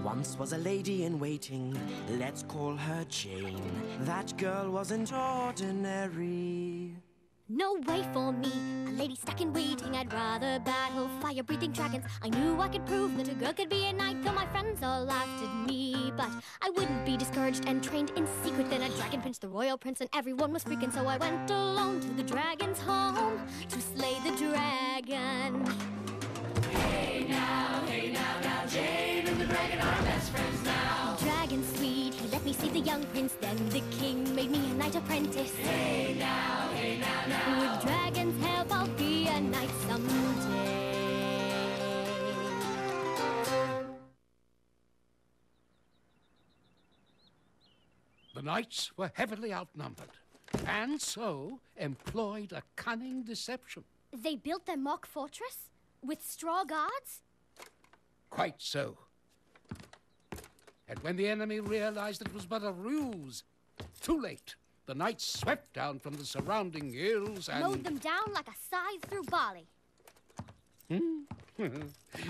Once was a lady in waiting, let's call her Jane. That girl wasn't ordinary. No way for me, a lady stuck in waiting. I'd rather battle fire-breathing dragons. I knew I could prove that a girl could be a knight, though my friends all laughed at me. But I wouldn't be discouraged and trained in secret. Then a dragon pinched the royal prince and everyone was freaking. So I went alone to the dragon's home to slay the dragon. Hey now, Jane and the dragon are best friends now. Dragon sweet, he let me see the young prince. Then the king made me a knight apprentice. Hey now, with dragon's help, I'll be a knight someday. The knights were heavily outnumbered, and so employed a cunning deception. They built their mock fortress with straw guards? Quite so. And when the enemy realized it was but a ruse, too late. The knights swept down from the surrounding hills and... mowed them down like a scythe through barley.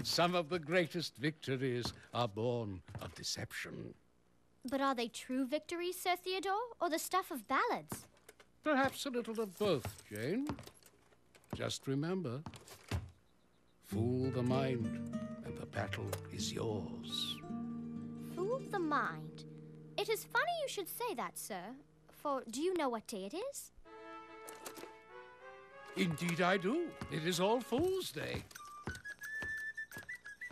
Some of the greatest victories are born of deception. But are they true victories, Sir Theodore, or the stuff of ballads? Perhaps a little of both, Jane. Just remember, fool the mind, and the battle is yours. Fool the mind? It is funny you should say that, sir. For do you know what day it is? Indeed I do. It is All Fool's Day.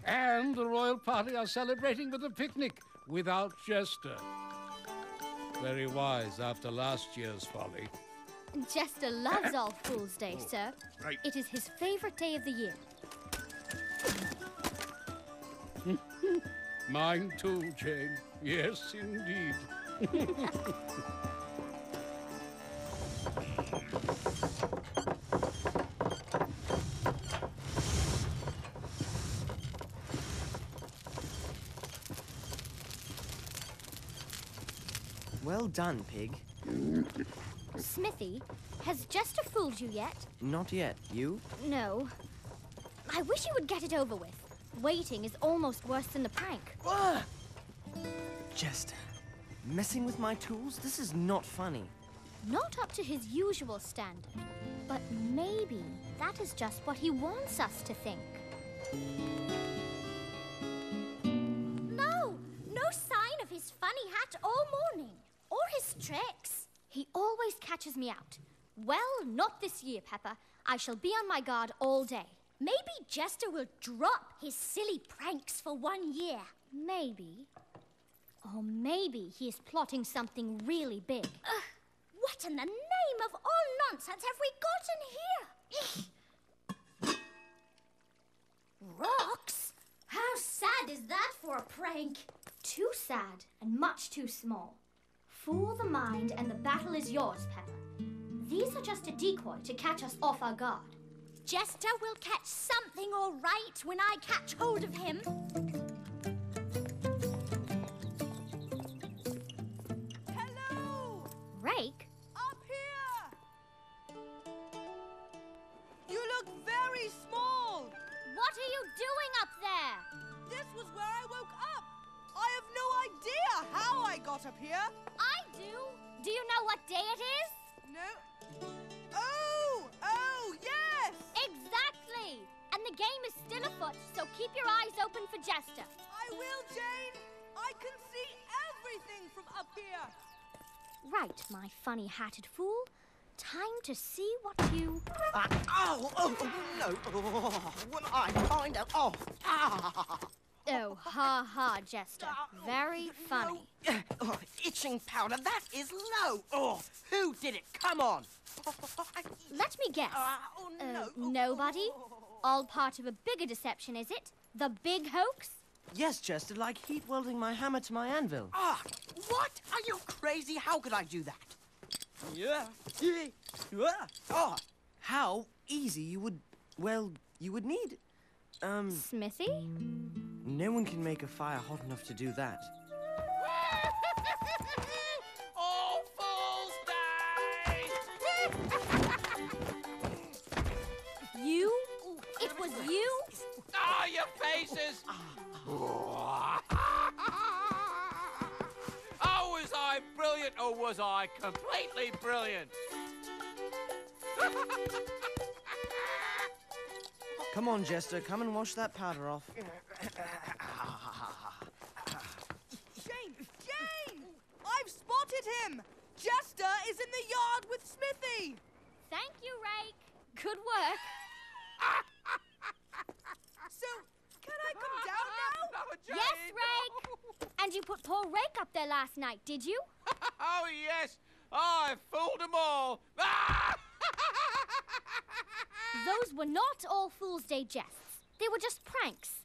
And the royal party are celebrating with a picnic without Jester. Very wise after last year's folly. Jester loves All Fool's Day, sir. Right. It is his favorite day of the year. Mine too, Jane. Yes, indeed. Well done, Pig. Smithy, has Jester fooled you yet? Not yet. You? No. I wish he would get it over with. Waiting is almost worse than the prank. Jester, messing with my tools? This is not funny. Not up to his usual standard. But maybe that is just what he wants us to think. No! No sign of his funny hat all morning. Or his tricks. He always catches me out. Well, not this year, Pepper. I shall be on my guard all day. Maybe Jester will drop his silly pranks for 1 year. Maybe. Or maybe he is plotting something really big. What in the name of all nonsense have we gotten here? Rocks? How sad is that for a prank? Too sad and much too small. Fool the mind and the battle is yours, Pepper. These are just a decoy to catch us off our guard. Jester will catch something all right when I catch hold of him. Hello! Rake? Up here! You look very small. What are you doing up there? This was where I woke up. I have no idea how I got up here. I do. Do you know what day it is? No. Oh, yes! Exactly. And the game is still afoot, so keep your eyes open for Jester. I will, Jane. I can see everything from up here. Right, my funny-hatted fool. Time to see what you... No. When I find out... Oh, ha-ha, Jester. Very funny. Itching powder, that is low. Who did it? Come on. Let me guess. Nobody? All part of a bigger deception, is it? The big hoax? Yes, Jester, like heat welding my hammer to my anvil. What? Are you crazy? How could I do that? How easy you would need... Smithy? No one can make a fire hot enough to do that. All fools die! You? It was you? Ah, your faces! brilliant, or was I completely brilliant? Come on, Jester, come and wash that powder off. Jane! I've spotted him! Jester is in the yard with Smithy! Thank you, Rake. Good work. So, can I come down now? Yes, Rake. And you put poor Rake up there last night, did you? Oh, yes. I fooled them all. Those were not all Fool's Day jests. They were just pranks.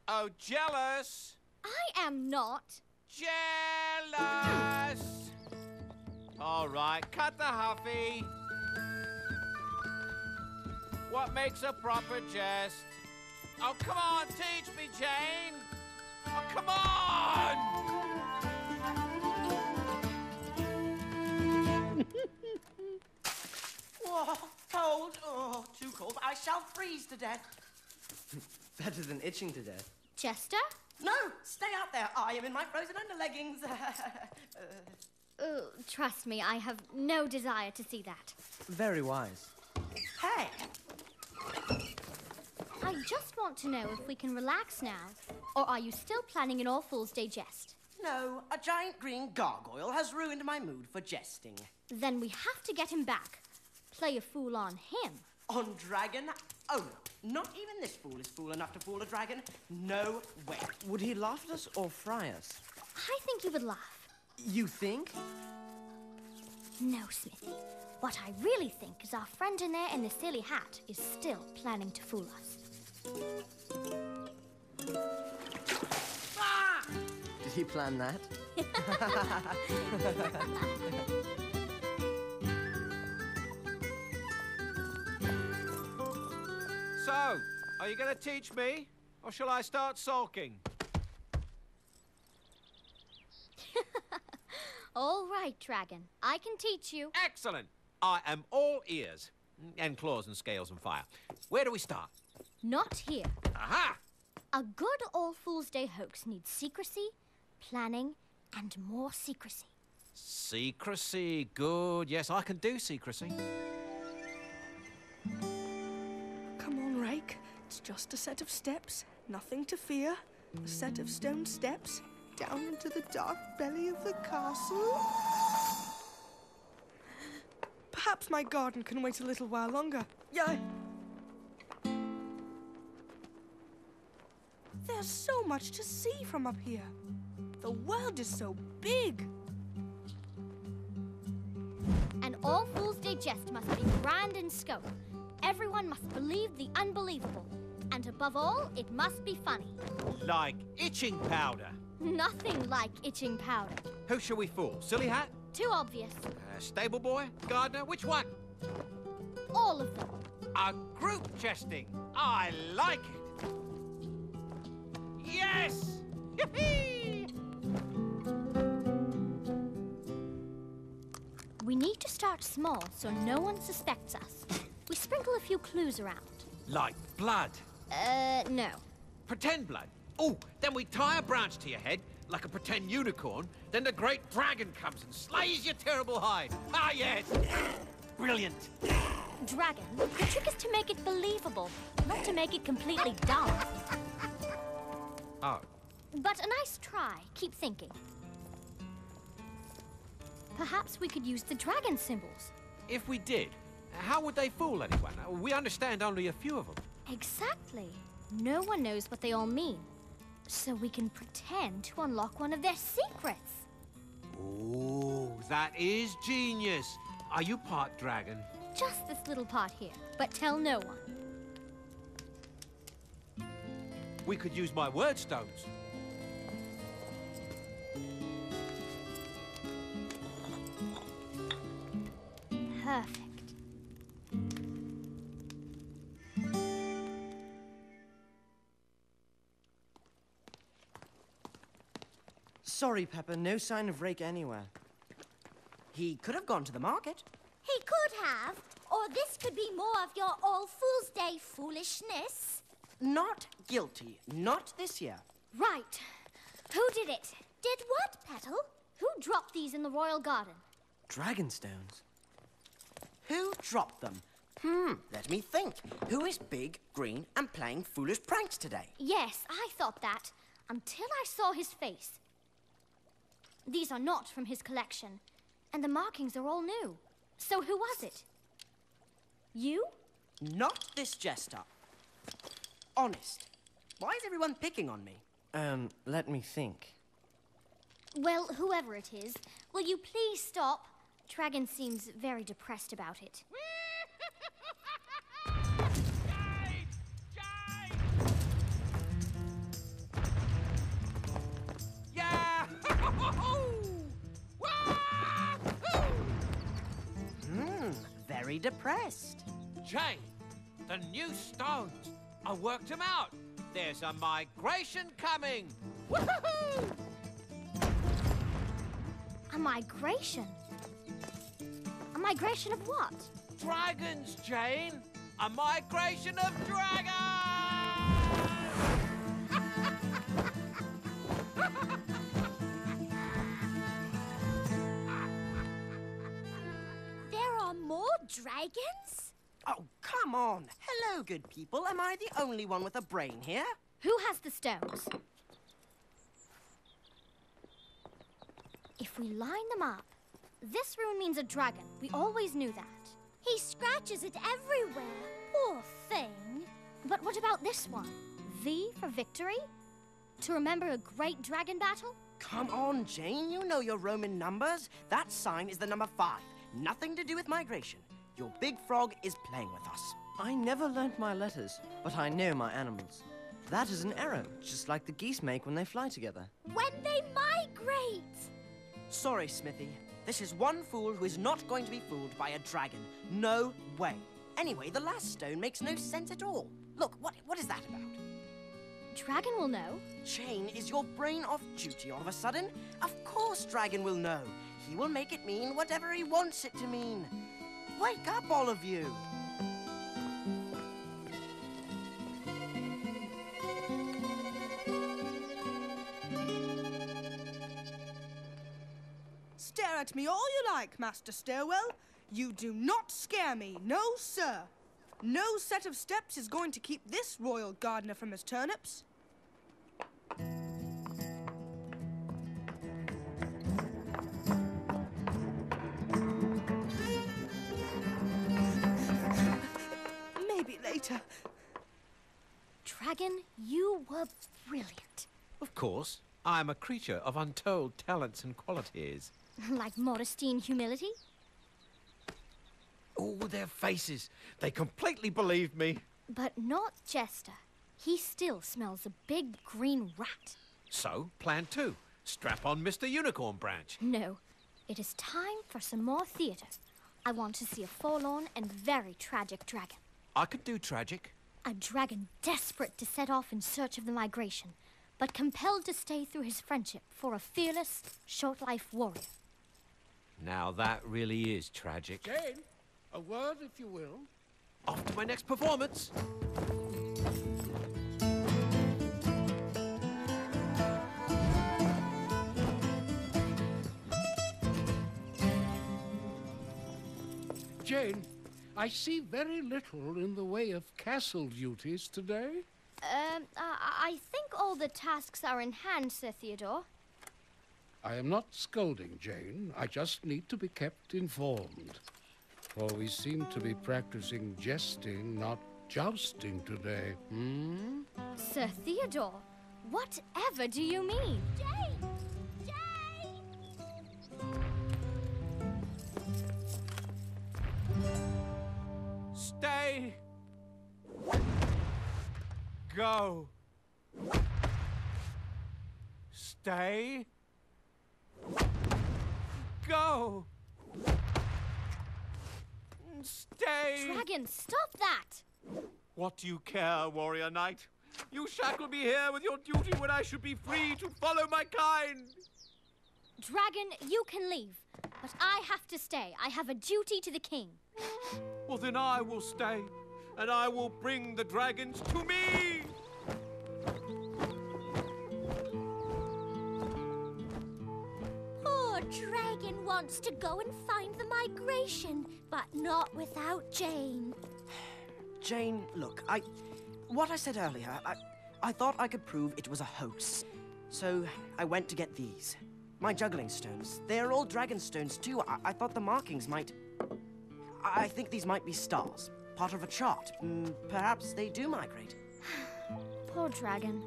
Oh, jealous. I am not. Jealous. All right, cut the huffy. What makes a proper jest? Oh, come on, teach me, Jane. Oh, come on! Whoa, cold. Oh, too cold. I shall freeze to death. Better than itching to death. Jester? No, stay out there. I am in my frozen underleggings. Trust me, I have no desire to see that. Very wise. Hey, I just want to know if we can relax now, or are you still planning an All Fool's Day jest? no, a giant green gargoyle has ruined my mood for jesting. Then we have to get him back. Play a fool on him. On dragon? Oh, no. Not even this fool is fool enough to fool a dragon. No way. Would he laugh at us or fry us? I think he would laugh. You think? No, Smithy. What I really think is our friend in there in the silly hat is still planning to fool us. Ah! Did he plan that? So, are you going to teach me, or shall I start sulking? All right, Dragon. I can teach you. Excellent. I am all ears. And claws and scales and fire. Where do we start? Not here. Aha! A good All Fool's Day hoax needs secrecy, planning, and more secrecy. Secrecy. Good. Yes, I can do secrecy. Come on, Rake. It's just a set of steps. Nothing to fear. A set of stone steps down into the dark belly of the castle. Perhaps my garden can wait a little while longer. Yeah. There's so much to see from up here. The world is so big. An All Fool's Day jest must be grand in scope. Everyone must believe the unbelievable. And above all, it must be funny. Like itching powder. Nothing like itching powder. Who shall we fool? Silly Hat? Too obvious. Stable boy? Gardener? Which one? All of them. A group jesting. I like it. Yes! We need to start small so no one suspects us. We sprinkle a few clues around. Like blood. No. Pretend blood. Oh, then we tie a branch to your head, like a pretend unicorn. Then the great dragon comes and slays your terrible hide. Ah, yes. Brilliant. Dragon, the trick is to make it believable, not to make it completely dumb. Oh. But a nice try. Keep thinking. Perhaps we could use the dragon symbols. If we did, how would they fool anyone? We understand only a few of them. Exactly. No one knows what they all mean. So we can pretend to unlock one of their secrets. Ooh, that is genius. Are you part dragon? Just this little part here, but tell no one. We could use my word stones. Perfect. Sorry, Pepper, no sign of Rake anywhere. He could have gone to the market. He could have. Or this could be more of your All Fool's Day foolishness. Not guilty. Not this year. Right. Who did it? Did what, Petal? Who dropped these in the royal garden? Dragonstones? Who dropped them? Let me think. Who is big, green, and playing foolish pranks today? Yes, I thought that, until I saw his face. These are not from his collection, and the markings are all new. So who was it? You? Not this Jester. Honest. Why is everyone picking on me? Let me think. Well, whoever it is, will you please stop? Dragon seems very depressed about it. Yeah! Very depressed. Jane, the new stones. I worked them out. There's a migration coming. Woohoo! A migration? A migration of what? Dragons, Jane. A migration of dragons! There are more dragons? Oh, come on. Hello, good people. Am I the only one with a brain here? Who has the stones? If we line them up, this rune means a dragon. We always knew that. He scratches it everywhere. Poor thing. But what about this one? V for victory? To remember a great dragon battle? Come on, Jane. You know your Roman numbers. That sign is the number 5. Nothing to do with migration. Your big frog is playing with us. I never learnt my letters, but I know my animals. That is an arrow, just like the geese make when they fly together. When they migrate! Sorry, Smithy. This is one fool who is not going to be fooled by a dragon. No way. Anyway, the last stone makes no sense at all. Look, what is that about? Dragon will know. Jane, is your brain off duty all of a sudden? Of course Dragon will know. He will make it mean whatever he wants it to mean. Wake up, all of you! Stare at me all you like, Master Stairwell. You do not scare me, no, sir. No set of steps is going to keep this royal gardener from his turnips. Maybe later. Dragon, you were brilliant. Of course. I am a creature of untold talents and qualities. Like modesty and humility? Oh, their faces. They completely believed me. But not Jester. He still smells a big green rat. So, plan 2. Strap on Mr. Unicorn Branch. No, it is time for some more theatre. I want to see a forlorn and very tragic dragon. I could do tragic. A dragon desperate to set off in search of the migration, but compelled to stay through his friendship for a fearless, short-life warrior. Now that really is tragic. Jane, a word if you will. Off to my next performance. Jane, I see very little in the way of castle duties today. I think all the tasks are in hand, Sir Theodore. I am not scolding, Jane. I just need to be kept informed. For we seem to be practicing jesting, not jousting today. Sir Theodore, whatever do you mean? Jane! Jane! Stay. Go. Stay. Go. Stay. Dragon, stop that! What do you care, warrior knight? You shackle me here with your duty when I should be free to follow my kind. Dragon, you can leave, but I have to stay. I have a duty to the king. Well, then I will stay, and I will bring the dragons to me. Poor dragon wants to go and find the migration, but not without Jane. Jane, look, what I said earlier, I thought I could prove it was a hoax. So I went to get these. My juggling stones. They're all dragon stones, too. I thought the markings might... I think these might be stars. Part of a chart. Perhaps they do migrate. Poor dragon.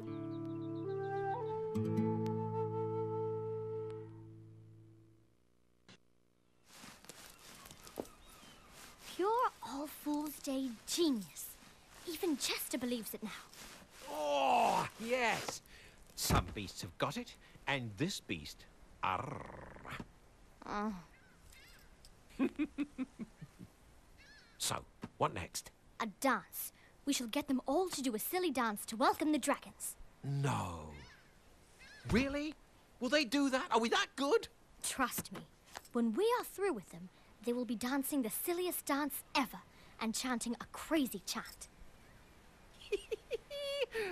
Pure All Fool's Day genius. Even Jester believes it now. Oh, yes. Some beasts have got it, and this beast... Arr. Oh. So, what next? A dance. We shall get them all to do a silly dance to welcome the dragons. No. Really? Will they do that? Are we that good? Trust me. When we are through with them, they will be dancing the silliest dance ever and chanting a crazy chant.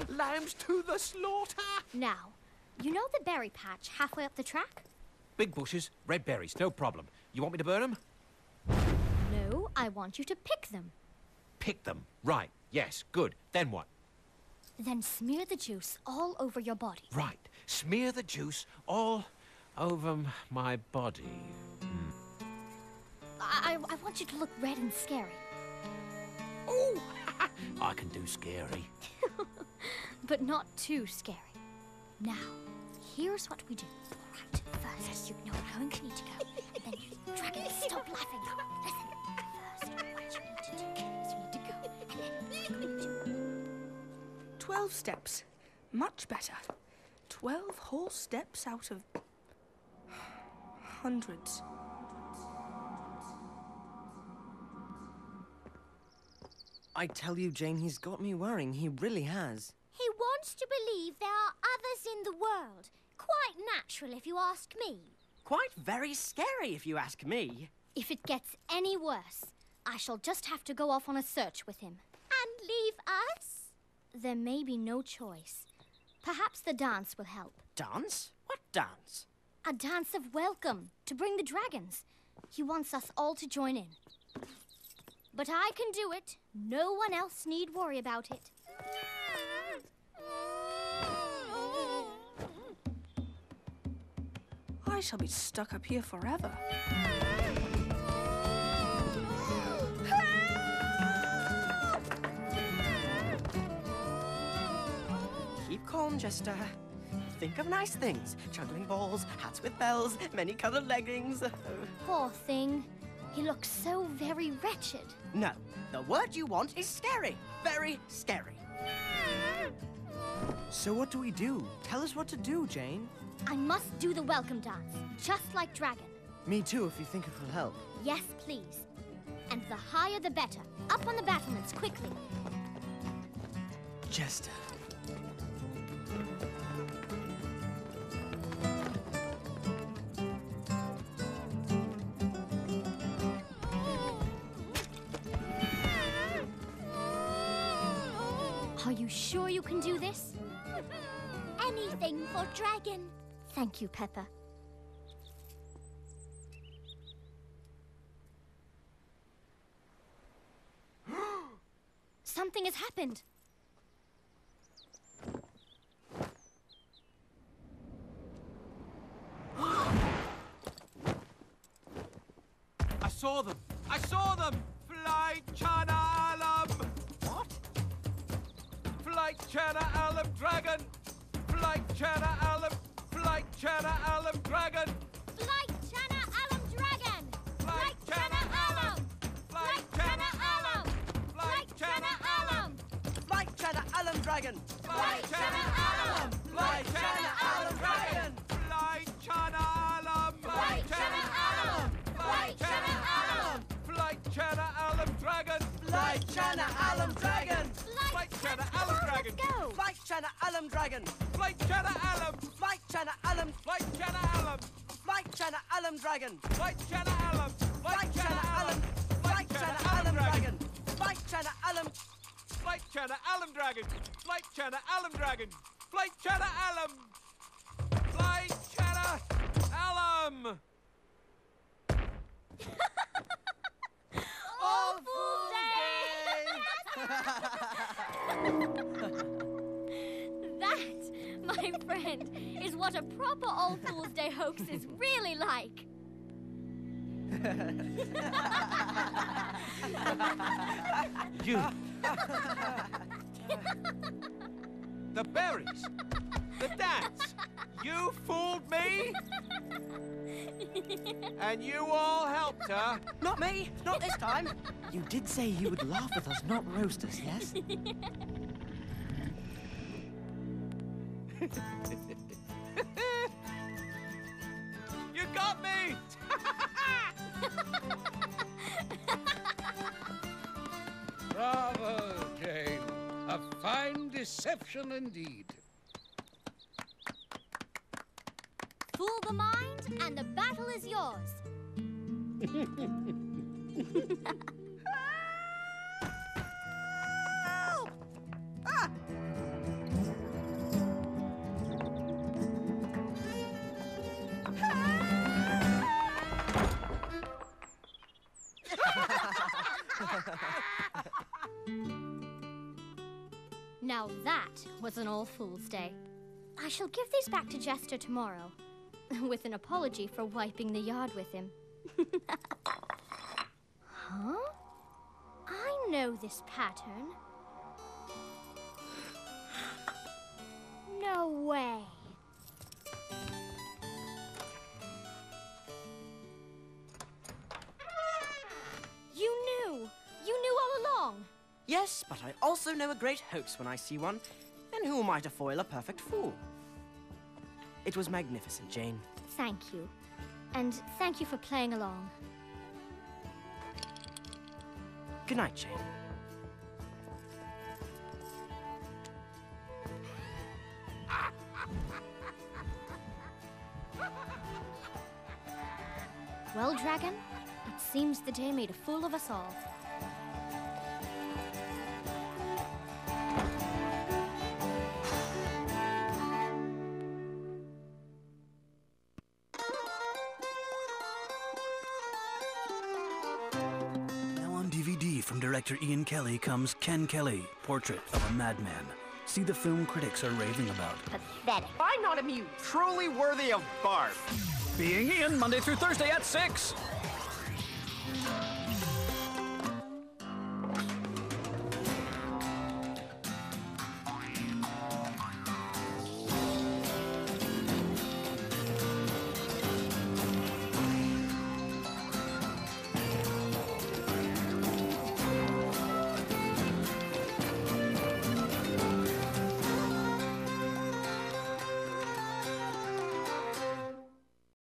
Lambs to the slaughter! Now, you know the berry patch halfway up the track? Big bushes, red berries, no problem. You want me to burn them? No, I want you to pick them. Pick them. Right. Yes, good. Then what? Then smear the juice all over your body. Right. Smear the juice all over my body. I want you to look red and scary. Oh! I can do scary. But not too scary. Now, here's what we do. Right, first, you know how you need to go. And then you dragon, stop laughing. Listen, first, what you need to do is you need to go. And then you need to... 12 steps. Much better. 12 whole steps out of... hundreds. I tell you, Jane, he's got me worrying. He really has. He wants to believe there are others in the world. Quite natural, if you ask me. Quite very scary, if you ask me. If it gets any worse, I shall just have to go off on a search with him. And leave us? There may be no choice. Perhaps the dance will help. Dance? What dance? A dance of welcome to bring the dragons. He wants us all to join in. But I can do it. No one else need worry about it. I shall be stuck up here forever. Keep calm, Jester. Think of nice things. Juggling balls, hats with bells, many-coloured leggings. Poor thing. He looks so very wretched. No, the word you want is scary. Very scary. So what do we do? Tell us what to do, Jane. I must do the welcome dance, just like Dragon. Me too, if you think it will help. Yes, please. And the higher the better. Up on the battlements, quickly. Jester. Are you sure you can do this? Anything for Dragon. Thank you, Peppa. Something has happened. I saw them! I saw them! Flight Chana Alam! What? Flight Chana Alam Dragon! Flight Chana Alam! Flight Chana Alam Dragon! Flight Chana Alam Dragon! Flight Chana Alam! Flight Chana Alam! Flight Chana Alam! Flight Chana Alam Dragon! Flight Chana Alam! Flight Chana Alam Dragon! Flight Chana Alam! Flight Chana Alam! Flight Chana Alam! Flight Chana Alam Dragon! Flight Chana Alam Dragon! Flight Chana Alam Dragon! Go! Flight Chana Alam Dragon! Flight Chana Alam! Flight Chana Alam! Flight Chana Alam! Flight Chana Alam Dragon! Flight Chana Alam! Flight Chana Alam! Flight Chana Alam Dragon! Flight Chana Alam! Flight Chana Alam Dragon! Flight Chana Alam Dragon! Flight Chana Alam! Flight Chana Alam! friend is what a proper All Fool's Day hoax is really like. You. The berries. The dance. You fooled me? And you all helped her? Not me! Not this time! You did say you would laugh with us, not roast us, yes? You got me! Bravo, Jane. A fine deception indeed. Fool the mind, and the battle is yours. Help! Ah! Now that was an All Fool's Day. I shall give these back to Jester tomorrow, with an apology for wiping the yard with him. Huh? I know this pattern. No way. You knew all along. Yes, but I also know a great hoax when I see one. And who am I to foil a perfect fool? It was magnificent, Jane. Thank you. And thank you for playing along. Good night, Jane. Well, Dragon, it seems the day made a fool of us all. Now on DVD from director Ian Kelly comes Ken Kelly, Portrait of a Madman. See the film critics are raving about. Pathetic. I'm not amused. Truly worthy of barf. Being Ian, Monday through Thursday at 6.